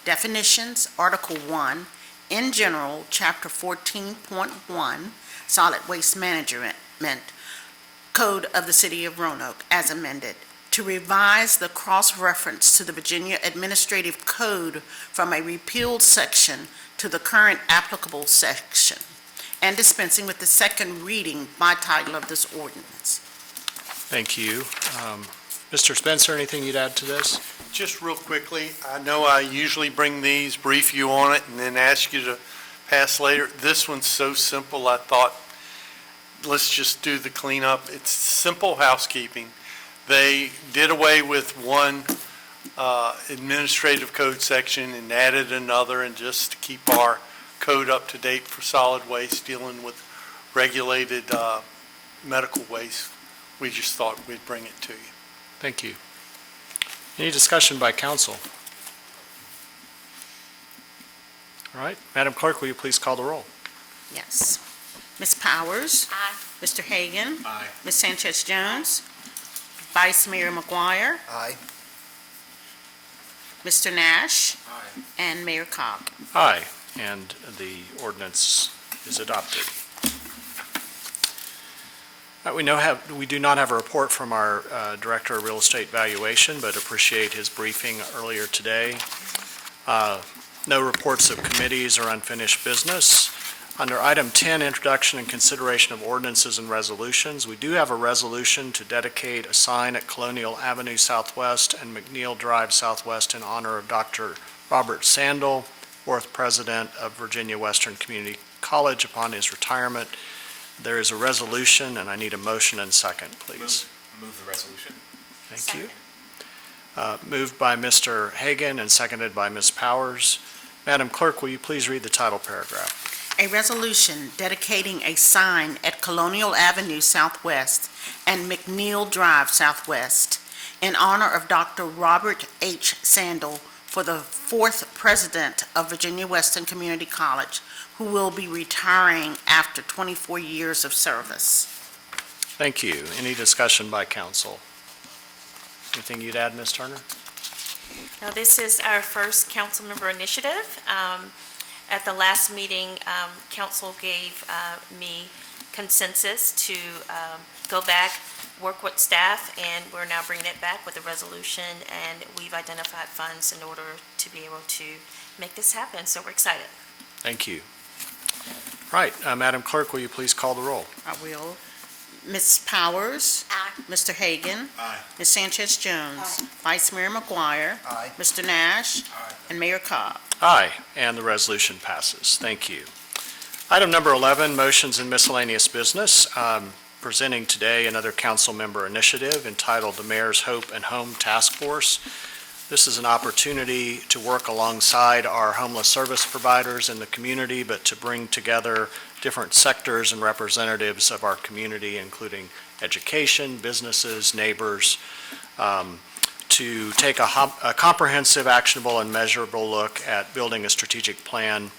Definitions, Article 1, in general, Chapter 14.1 Solid Waste Management, Code of the City of Roanoke, as amended, to revise the cross-reference to the Virginia Administrative Code from a repealed section to the current applicable section, and dispensing with the second reading by title of this ordinance. Thank you. Mr. Spencer, anything you'd add to this? Just real quickly, I know I usually bring these, brief you on it, and then ask you to pass later. This one's so simple, I thought, let's just do the cleanup. It's simple housekeeping. They did away with one administrative code section and added another, and just to keep our code up to date for solid waste, dealing with regulated medical waste, we just thought we'd bring it to you. Thank you. Any discussion by council? All right. Madam Clerk, will you please call the roll? Yes. Ms. Powers? Aye. Mr. Hagan? Aye. Ms. Sanchez-Jones? Vice Mayor McGuire? Aye. Mr. Nash? Aye. And Mayor Cobb. Aye, and the ordinance is adopted. We do not have a report from our Director of Real Estate Valuation, but appreciate his briefing earlier today. No reports of committees or unfinished business. Under item 10, introduction and consideration of ordinances and resolutions, we do have a resolution to dedicate a sign at Colonial Avenue Southwest and McNeil Drive Southwest in honor of Dr. Robert Sandel, 4th President of Virginia Western Community College, upon his retirement. There is a resolution, and I need a motion and second, please. Move the resolution. Thank you. Moved by Mr. Hagan and seconded by Ms. Powers. Madam Clerk, will you please read the title paragraph? A resolution dedicating a sign at Colonial Avenue Southwest and McNeil Drive Southwest in honor of Dr. Robert H. Sandel, for the fourth president of Virginia Western Community College, who will be retiring after 24 years of service. Thank you. Any discussion by council? Anything you'd add, Ms. Turner? Now, this is our first council member initiative. At the last meeting, council gave me consensus to go back, work with staff, and we're now bringing it back with a resolution, and we've identified funds in order to be able to make this happen, so we're excited. Thank you. Right, Madam Clerk, will you please call the roll? I will. Ms. Powers? Aye. Mr. Hagan? Aye. Ms. Sanchez Jones? Vice Mayor McGuire? Aye. Mr. Nash? And Mayor Cobb. Aye, and the resolution passes. Thank you. Item number 11, motions and miscellaneous business. Presenting today another council member initiative entitled the Mayor's Hope and Home Task Force. This is an opportunity to work alongside our homeless service providers in the community, but to bring together different sectors and representatives of our community, including education, businesses, neighbors, to take a comprehensive, actionable, and measurable look at building a strategic plan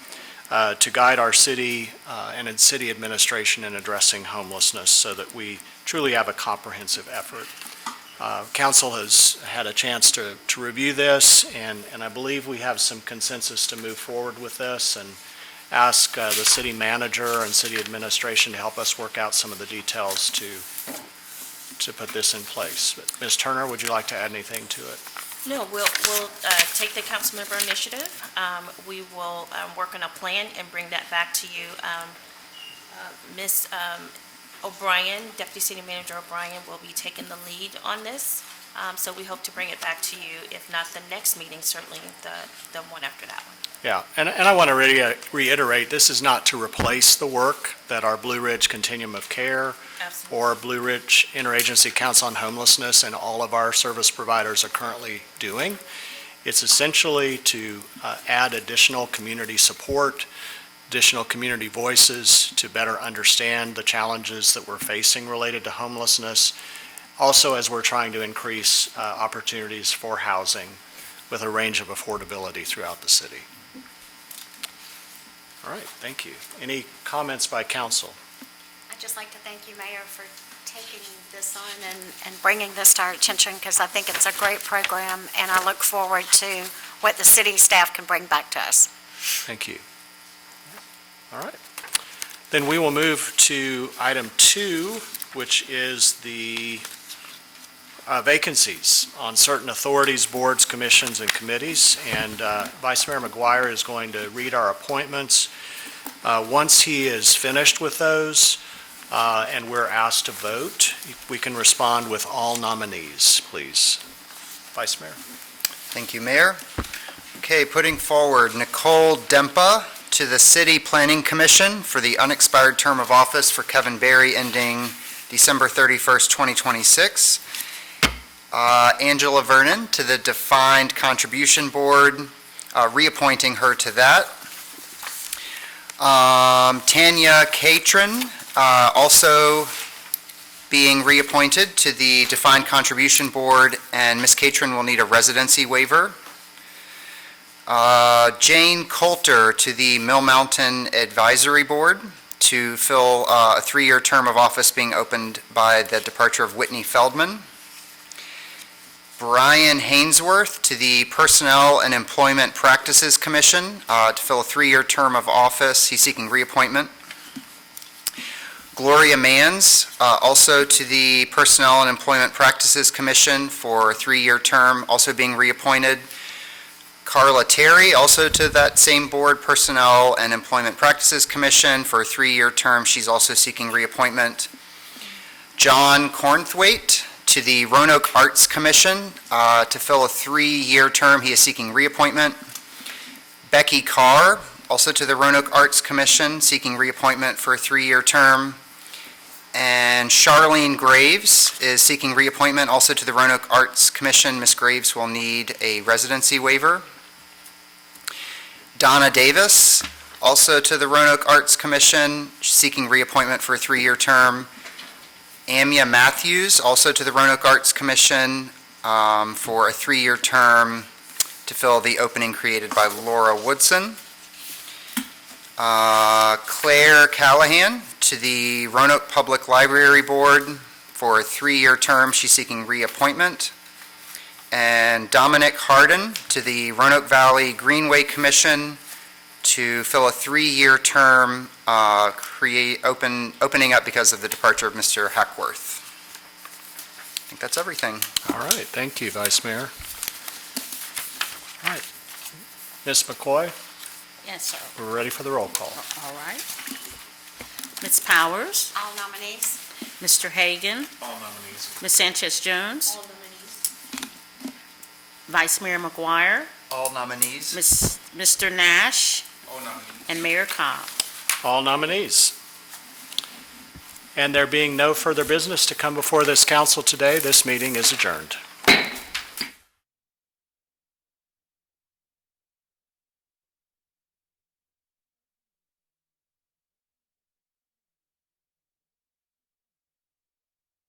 to guide our city and its city administration in addressing homelessness so that we truly have a comprehensive effort. Council has had a chance to review this, and I believe we have some consensus to move forward with this and ask the city manager and city administration to help us work out some of the details to put this in place. But Ms. Turner, would you like to add anything to it? No, we'll take the council member initiative. We will work on a plan and bring that back to you. Ms. O'Brien, Deputy City Manager O'Brien, will be taking the lead on this. So we hope to bring it back to you, if not the next meeting, certainly the one after that one. Yeah, and I want to reiterate, this is not to replace the work that our Blue Ridge Continuum of Care or Blue Ridge Interagency Council on Homelessness and all of our service providers are currently doing. It's essentially to add additional community support, additional community voices to better understand the challenges that we're facing related to homelessness. Also, as we're trying to increase opportunities for housing with a range of affordability throughout the city. All right, thank you. Any comments by council? I'd just like to thank you, Mayor, for taking this on and bringing this to our attention, because I think it's a great program, and I look forward to what the city staff can bring back to us. Thank you. All right. Then we will move to item 2, which is the vacancies on certain authorities, boards, commissions, and committees. And Vice Mayor McGuire is going to read our appointments. Once he is finished with those and we're asked to vote, we can respond with all nominees, please. Vice Mayor. Thank you, Mayor. Okay, putting forward Nicole Dempa to the City Planning Commission for the unexpired term of office for Kevin Berry ending December 31st, 2026. Angela Vernon to the Defined Contribution Board, reappointing her to that. Tanya Catron, also being reappointed to the Defined Contribution Board, and Ms. Catron will need a residency waiver. Jane Coulter to the Mill Mountain Advisory Board to fill a 3-year term of office being opened by the departure of Whitney Feldman. Brian Hainsworth to the Personnel and Employment Practices Commission to fill a 3-year term of office. He's seeking reappointment. Gloria Manns, also to the Personnel and Employment Practices Commission for a 3-year term, also being reappointed. Carla Terry, also to that same board, Personnel and Employment Practices Commission for a 3-year term. She's also seeking reappointment. John Cornthwaite to the Roanoke Arts Commission to fill a 3-year term. He is seeking reappointment. Becky Carr, also to the Roanoke Arts Commission, seeking reappointment for a 3-year term. And Charlene Graves is seeking reappointment also to the Roanoke Arts Commission. Ms. Graves will need a residency waiver. Donna Davis, also to the Roanoke Arts Commission, seeking reappointment for a 3-year term. Amia Matthews, also to the Roanoke Arts Commission for a 3-year term to to fill the opening created by Laura Woodson. Claire Callahan to the Roanoke Public Library Board for a 3-year term. She's seeking reappointment. And Dominic Harden to the Roanoke Valley Greenway Commission to fill a 3-year term, opening up because of the departure of Mr. Hackworth. I think that's everything. All right, thank you, Vice Mayor. All right. Ms. McCoy, Yes, sir. we're ready for the roll call. All right. Ms. Powers, All nominees. Mr. Hagan, All nominees. Ms. Sanchez Jones, All nominees. Vice Mayor McGuire, All nominees. Mr. Nash, All nominees. and Mayor Cobb. All nominees. And there being no further business to come before this council today, this meeting is adjourned.